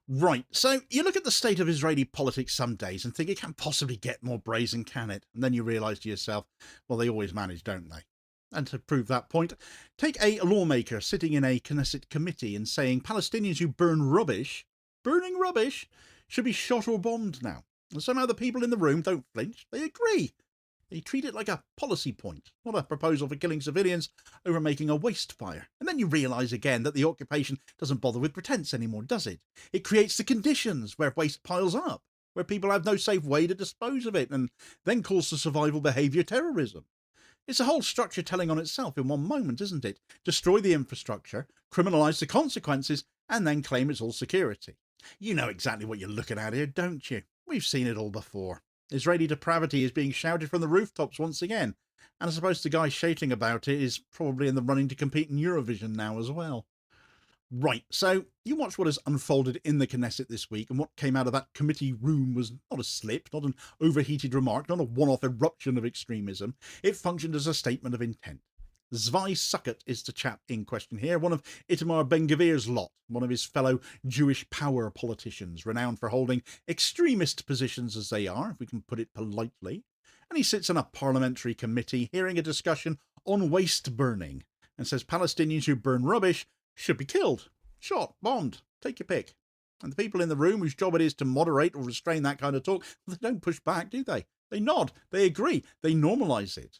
Right, so you look at the state of Israeli politics some days and think it can't possibly get more brazen, can it? And then you realise to yourself, well, they always manage, don't they? And to prove that point, take a lawmaker sitting in a Knesset committee and saying Palestinians who burning rubbish, should be shot or bombed now. And somehow the people in the room don't flinch, they agree. They treat it like a policy point, not a proposal for killing civilians over making a waste fire. And then you realise again that the occupation doesn't bother with pretence anymore, does it? It creates the conditions where waste piles up, where people have no safe way to dispose of it, and then calls for survival behaviour terrorism. It's a whole structure telling on itself in one moment, isn't it? Destroy the infrastructure, criminalise the consequences, and then claim it's all security. You know exactly what you're looking at here, don't you? We've seen it all before. Israeli depravity is being shouted from the rooftops once again, and I suppose the guy shouting about it is probably in the running to compete in Eurovision now as well. Right, so you watch what has unfolded in the Knesset this week, and what came out of that committee room was not a slip, not an overheated remark, not a one-off eruption of extremism. It functioned as a statement of intent. Zvi Sukkot is the chap in question here, one of Itamar Ben-Gvir's lot, one of his fellow Jewish power politicians, renowned for holding extremist positions as they are, if we can put it politely. And he sits on a parliamentary committee hearing a discussion on waste burning, and says Palestinians who burn rubbish should be killed, shot, bombed, take your pick. And the people in the room whose job it is to moderate or restrain that kind of talk, they don't push back, do they? They nod, they agree, they normalise it.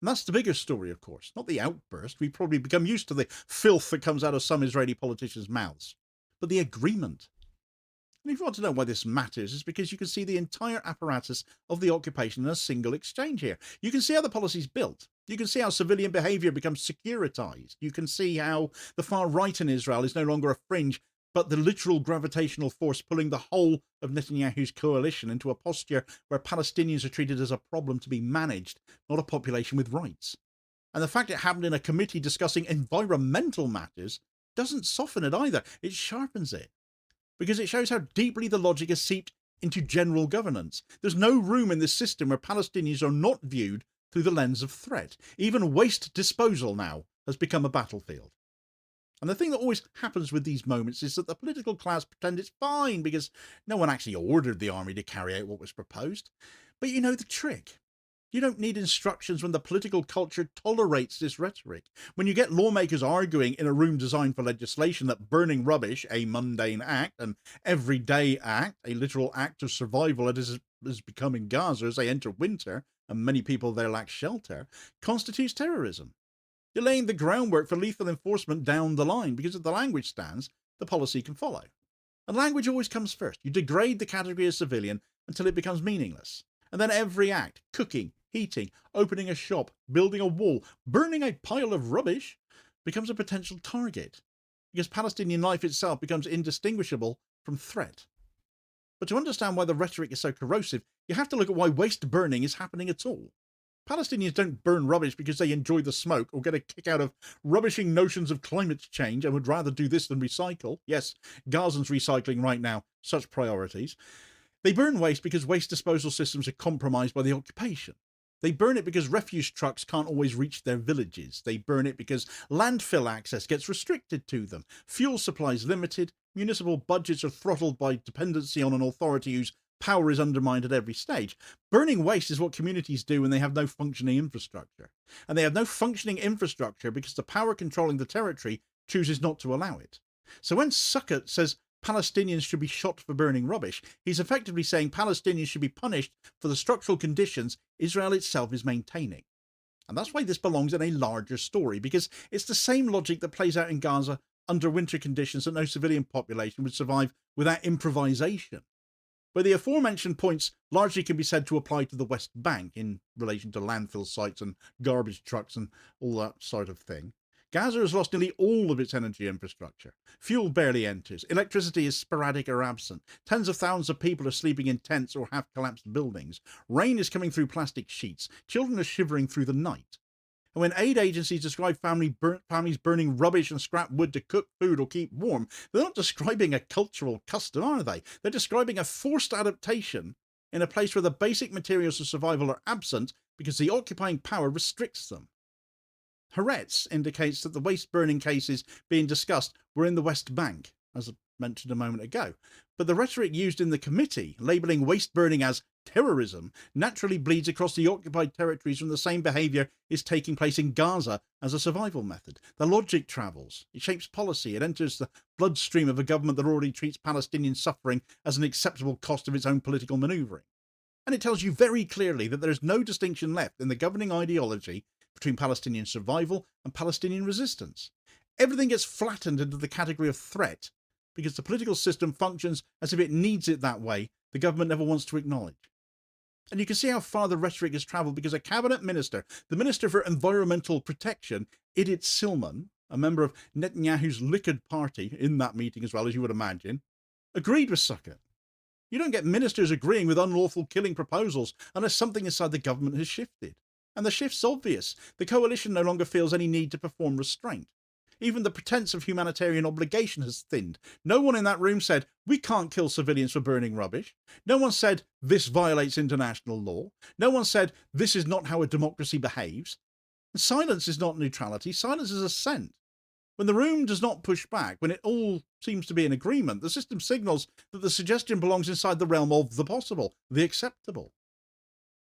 And that's the bigger story, of course, not the outburst. We've probably become used to the filth that comes out of some Israeli politicians' mouths, but the agreement. And if you want to know why this matters, it's because you can see the entire apparatus of the occupation in a single exchange here. You can see how the policy is built. You can see how civilian behaviour becomes securitized. You can see how the far right in Israel is no longer a fringe, but the literal gravitational force pulling the whole of Netanyahu's coalition into a posture where Palestinians are treated as a problem to be managed, not a population with rights. And the fact it happened in a committee discussing environmental matters doesn't soften it either, it sharpens it. Because it shows how deeply the logic has seeped into general governance. There's no room in this system where Palestinians are not viewed through the lens of threat. Even waste disposal now has become a battlefield. And the thing that always happens with these moments is that the political class pretend it's fine because no one actually ordered the army to carry out what was proposed. But you know the trick. You don't need instructions when the political culture tolerates this rhetoric. When you get lawmakers arguing in a room designed for legislation that burning rubbish, a mundane act, an everyday act, a literal act of survival as is becoming in Gaza as they enter winter, and many people there lack shelter, constitutes terrorism. You're laying the groundwork for lethal enforcement down the line, because if the language stands, the policy can follow. And language always comes first. You degrade the category of civilian until it becomes meaningless. And then every act, cooking, heating, opening a shop, building a wall, burning a pile of rubbish, becomes a potential target, because Palestinian life itself becomes indistinguishable from threat. But to understand why the rhetoric is so corrosive, you have to look at why waste burning is happening at all. Palestinians don't burn rubbish because they enjoy the smoke or get a kick out of rubbishing notions of climate change and would rather do this than recycle. Yes, Gazans recycling right now, such priorities. They burn waste because waste disposal systems are compromised by the occupation. They burn it because refuse trucks can't always reach their villages. They burn it because landfill access gets restricted to them. Fuel supplies limited. Municipal budgets are throttled by dependency on an authority whose power is undermined at every stage. Burning waste is what communities do when they have no functioning infrastructure. And they have no functioning infrastructure because the power controlling the territory chooses not to allow it. So when Sukkot says Palestinians should be shot for burning rubbish, he's effectively saying Palestinians should be punished for the structural conditions Israel itself is maintaining. And that's why this belongs in a larger story, because it's the same logic that plays out in Gaza under winter conditions that no civilian population would survive without improvisation. But the aforementioned points largely can be said to apply to the West Bank in relation to landfill sites and garbage trucks and all that sort of thing. Gaza has lost nearly all of its energy infrastructure. Fuel barely enters. Electricity is sporadic or absent. Tens of thousands of people are sleeping in tents or half-collapsed buildings. Rain is coming through plastic sheets. Children are shivering through the night. And when aid agencies describe families burning rubbish and scrap wood to cook food or keep warm, they're not describing a cultural custom, are they? They're describing a forced adaptation in a place where the basic materials of survival are absent because the occupying power restricts them. Haaretz indicates that the waste burning cases being discussed were in the West Bank, as mentioned a moment ago. But the rhetoric used in the committee, labelling waste burning as terrorism, naturally bleeds across the occupied territories when the same behaviour is taking place in Gaza as a survival method. The logic travels, it shapes policy, it enters the bloodstream of a government that already treats Palestinian suffering as an acceptable cost of its own political manoeuvring. And it tells you very clearly that there is no distinction left in the governing ideology between Palestinian survival and Palestinian resistance. Everything gets flattened into the category of threat because the political system functions as if it needs it that way, the government never wants to acknowledge. And you can see how far the rhetoric has travelled because a cabinet minister, the Minister for Environmental Protection, Idit Silman, a member of Netanyahu's Likud party in that meeting as well, as you would imagine, agreed with Sukkot. You don't get ministers agreeing with unlawful killing proposals unless something inside the government has shifted. And the shift's obvious. The coalition no longer feels any need to perform restraint. Even the pretence of humanitarian obligation has thinned. No one in that room said, we can't kill civilians for burning rubbish. No one said, this violates international law. No one said, this is not how a democracy behaves. And silence is not neutrality. Silence is assent. When the room does not push back, when it all seems to be in agreement, the system signals that the suggestion belongs inside the realm of the possible, the acceptable.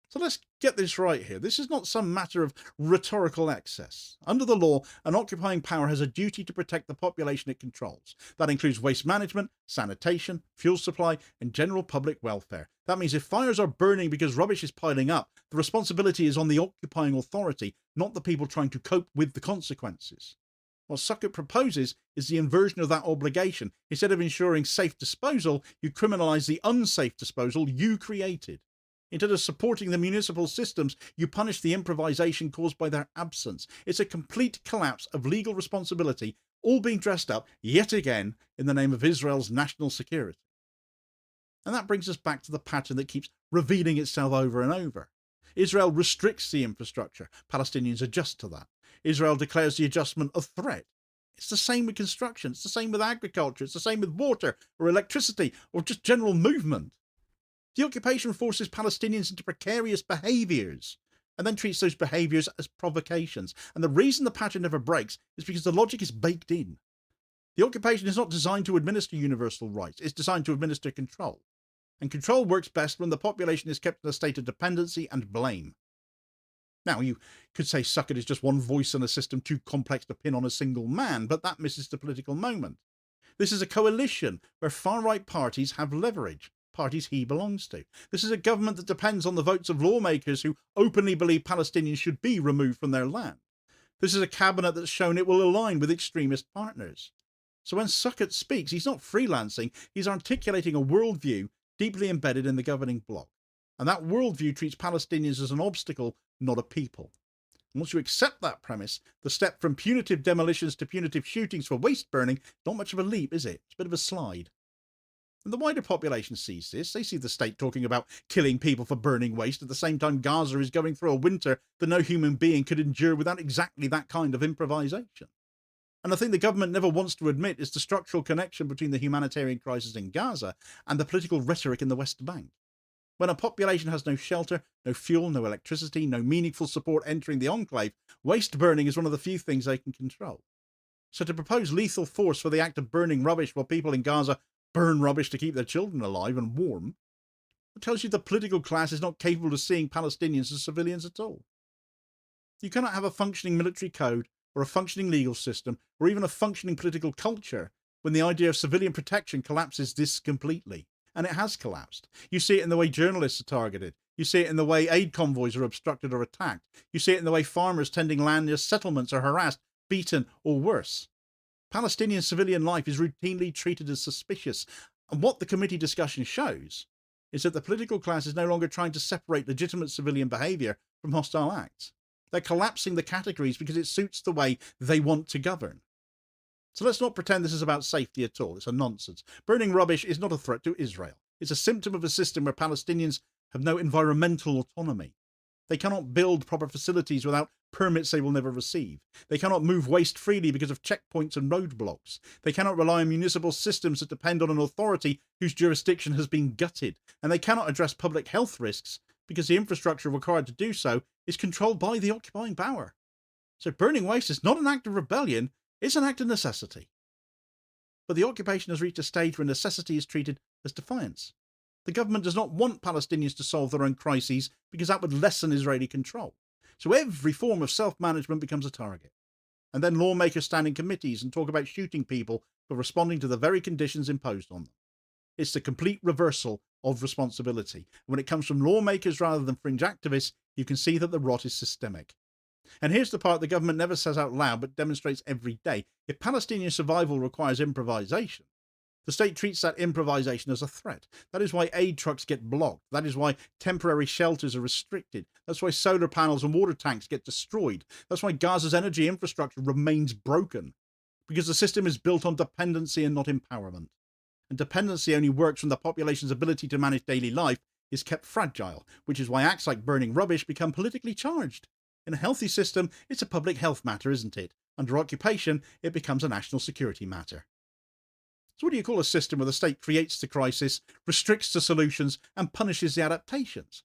So let's get this right here. This is not some matter of rhetorical excess. Under the law, an occupying power has a duty to protect the population it controls. That includes waste management, sanitation, fuel supply, and general public welfare. That means if fires are burning because rubbish is piling up, the responsibility is on the occupying authority, not the people trying to cope with the consequences. What Sukkot proposes is the inversion of that obligation. Instead of ensuring safe disposal, you criminalise the unsafe disposal you created. Instead of supporting the municipal systems, you punish the improvisation caused by their absence. It's a complete collapse of legal responsibility, all being dressed up, yet again, in the name of Israel's national security. And that brings us back to the pattern that keeps revealing itself over and over. Israel restricts the infrastructure. Palestinians adjust to that. Israel declares the adjustment a threat. It's the same with construction. It's the same with agriculture. It's the same with water or electricity or just general movement. The occupation forces Palestinians into precarious behaviours and then treats those behaviours as provocations. And the reason the pattern never breaks is because the logic is baked in. The occupation is not designed to administer universal rights. It's designed to administer control. And control works best when the population is kept in a state of dependency and blame. Now, you could say Sukkot is just one voice in a system too complex to pin on a single man, but that misses the political moment. This is a coalition where far-right parties have leverage, parties he belongs to. This is a government that depends on the votes of lawmakers who openly believe Palestinians should be removed from their land. This is a cabinet that's shown it will align with extremist partners. So when Sukkot speaks, he's not freelancing, he's articulating a worldview deeply embedded in the governing bloc. And that worldview treats Palestinians as an obstacle, not a people. And once you accept that premise, the step from punitive demolitions to punitive shootings for waste burning, not much of a leap, is it? It's a bit of a slide. And the wider population sees this. They see the state talking about killing people for burning waste at the same time Gaza is going through a winter that no human being could endure without exactly that kind of improvisation. And the thing the government never wants to admit is the structural connection between the humanitarian crisis in Gaza and the political rhetoric in the West Bank. When a population has no shelter, no fuel, no electricity, no meaningful support entering the enclave, waste burning is one of the few things they can control. So to propose lethal force for the act of burning rubbish while people in Gaza burn rubbish to keep their children alive and warm, it tells you the political class is not capable of seeing Palestinians as civilians at all. You cannot have a functioning military code or a functioning legal system or even a functioning political culture when the idea of civilian protection collapses this completely. And it has collapsed. You see it in the way journalists are targeted. You see it in the way aid convoys are obstructed or attacked. You see it in the way farmers tending land near settlements are harassed, beaten, or worse. Palestinian civilian life is routinely treated as suspicious. And what the committee discussion shows is that the political class is no longer trying to separate legitimate civilian behaviour from hostile acts. They're collapsing the categories because it suits the way they want to govern. So let's not pretend this is about safety at all. It's a nonsense. Burning rubbish is not a threat to Israel. It's a symptom of a system where Palestinians have no environmental autonomy. They cannot build proper facilities without permits they will never receive. They cannot move waste freely because of checkpoints and roadblocks. They cannot rely on municipal systems that depend on an authority whose jurisdiction has been gutted. And they cannot address public health risks because the infrastructure required to do so is controlled by the occupying power. So burning waste is not an act of rebellion, it's an act of necessity. But the occupation has reached a stage where necessity is treated as defiance. The government does not want Palestinians to solve their own crises because that would lessen Israeli control. So every form of self-management becomes a target. And then lawmakers stand in committees and talk about shooting people for responding to the very conditions imposed on them. It's the complete reversal of responsibility. When it comes from lawmakers rather than fringe activists, you can see that the rot is systemic. And here's the part the government never says out loud but demonstrates every day. If Palestinian survival requires improvisation, the state treats that improvisation as a threat. That is why aid trucks get blocked. That is why temporary shelters are restricted. That's why solar panels and water tanks get destroyed. That's why Gaza's energy infrastructure remains broken. Because the system is built on dependency and not empowerment. And dependency only works when the population's ability to manage daily life is kept fragile, which is why acts like burning rubbish become politically charged. In a healthy system, it's a public health matter, isn't it? Under occupation, it becomes a national security matter. So what do you call a system where the state creates the crisis, restricts the solutions, and punishes the adaptations?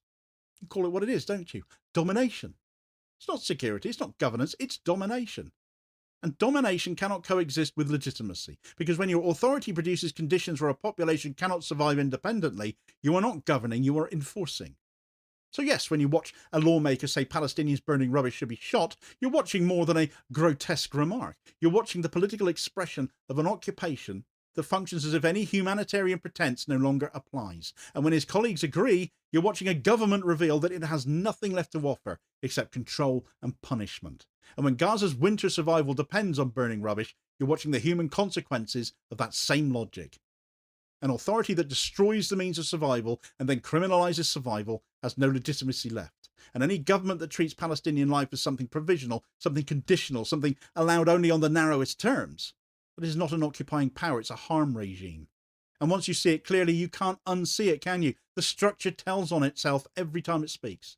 You call it what it is, don't you? Domination. It's not security, it's not governance, it's domination. And domination cannot coexist with legitimacy, because when your authority produces conditions where a population cannot survive independently, you are not governing, you are enforcing. So yes, when you watch a lawmaker say Palestinians burning rubbish should be shot, you're watching more than a grotesque remark. You're watching the political expression of an occupation that functions as if any humanitarian pretense no longer applies. And when his colleagues agree, you're watching a government reveal that it has nothing left to offer except control and punishment. And when Gaza's winter survival depends on burning rubbish, you're watching the human consequences of that same logic. An authority that destroys the means of survival and then criminalises survival has no legitimacy left. And any government that treats Palestinian life as something provisional, something conditional, something allowed only on the narrowest terms, but is not an occupying power, it's a harm regime. And once you see it clearly, you can't unsee it, can you? The structure tells on itself every time it speaks.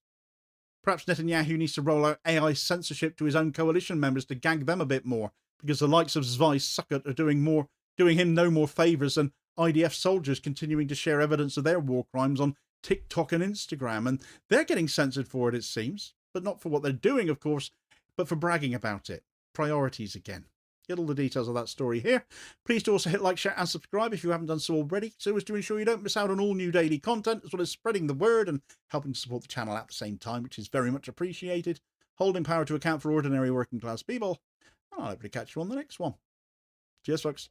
Perhaps Netanyahu needs to roll out AI censorship to his own coalition members to gag them a bit more, because the likes of Zvi Sukkot are doing him no more favours than IDF soldiers continuing to share evidence of their war crimes on TikTok and Instagram. And they're getting censored for it, it seems. But not for what they're doing, of course, but for bragging about it. Priorities again. Get all the details of that story here. Please do also hit like, share and subscribe if you haven't done so already, so as to ensure you don't miss out on all new daily content, as well as spreading the word and helping to support the channel at the same time, which is very much appreciated. Holding power to account for ordinary working class people. And I'll hopefully catch you on the next one. Cheers, folks.